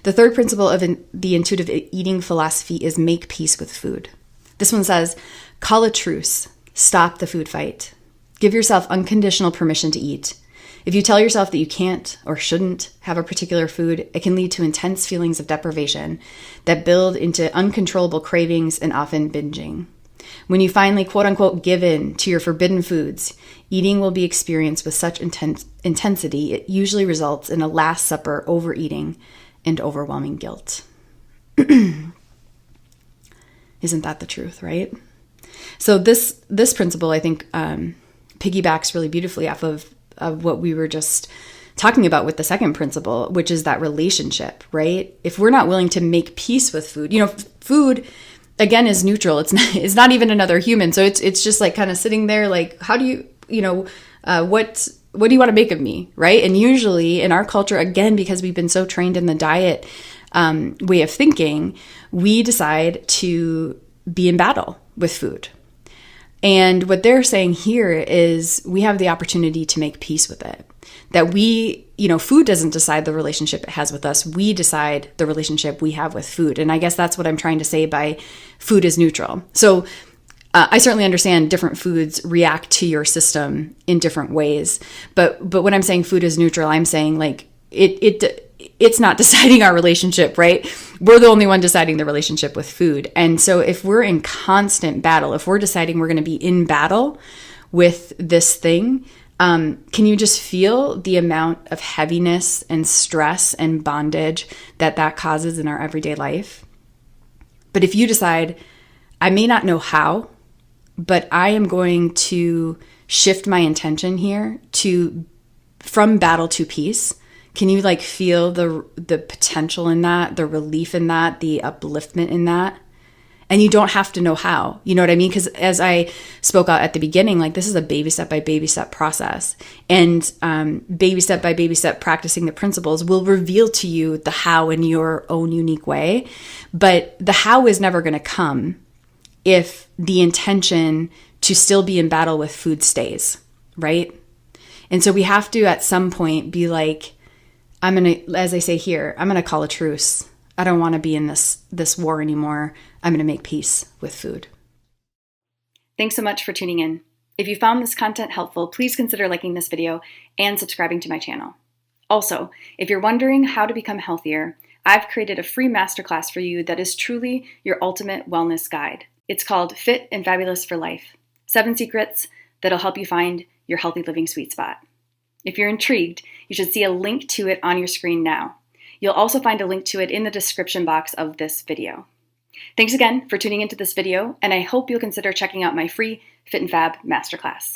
The third principle of the intuitive eating philosophy is make peace with food. This one says, call a truce, stop the food fight. Give yourself unconditional permission to eat. If you tell yourself that you can't or shouldn't have a particular food, it can lead to intense feelings of deprivation that build into uncontrollable cravings and often binging. When you finally, quote unquote, give in to your forbidden foods, eating will be experienced with such intensity, it usually results in a Last Supper overeating and overwhelming guilt. Isn't that the truth, right? So this principle, I think, piggybacks really beautifully off of what we were just talking about with the second principle, which is that relationship, right? If we're not willing to make peace with food, food again is neutral. It's not even another human. So it's just like kind of sitting there like, how do you, what do you want to make of me, right? And usually in our culture, again, because we've been so trained in the diet way of thinking, we decide to be in battle with food. And what they're saying here is we have the opportunity to make peace with it. That food doesn't decide the relationship it has with us. We decide the relationship we have with food. And I guess that's what I'm trying to say by food is neutral. So I certainly understand different foods react to your system in different ways. But when I'm saying food is neutral, I'm saying like it's not deciding our relationship, right? We're the only one deciding the relationship with food. And so if we're in constant battle, if we're deciding we're going to be in battle with this thing, can you just feel the amount of heaviness and stress and bondage that causes in our everyday life? But if you decide, I may not know how, but I am going to shift my intention here from battle to peace. Can you like feel the potential in that, the relief in that, the upliftment in that? And you don't have to know how, you know what I mean? Because as I spoke out at the beginning, like this is a baby step by baby step process. And baby step by baby step practicing the principles will reveal to you the how in your own unique way. But the how is never going to come if the intention to still be in battle with food stays, right? And so we have to at some point be like, I'm going to, as I say here, I'm going to call a truce. I don't want to be in this war anymore. I'm going to make peace with food. Thanks so much for tuning in. If you found this content helpful, please consider liking this video and subscribing to my channel. Also, if you're wondering how to become healthier, I've created a free masterclass for you that is truly your ultimate wellness guide. It's called Fit and Fabulous for Life: 7 Secrets that'll help you find your healthy living sweet spot. If you're intrigued, you should see a link to it on your screen now. You'll also find a link to it in the description box of this video. Thanks again for tuning into this video, and I hope you'll consider checking out my free Fit and Fab Masterclass.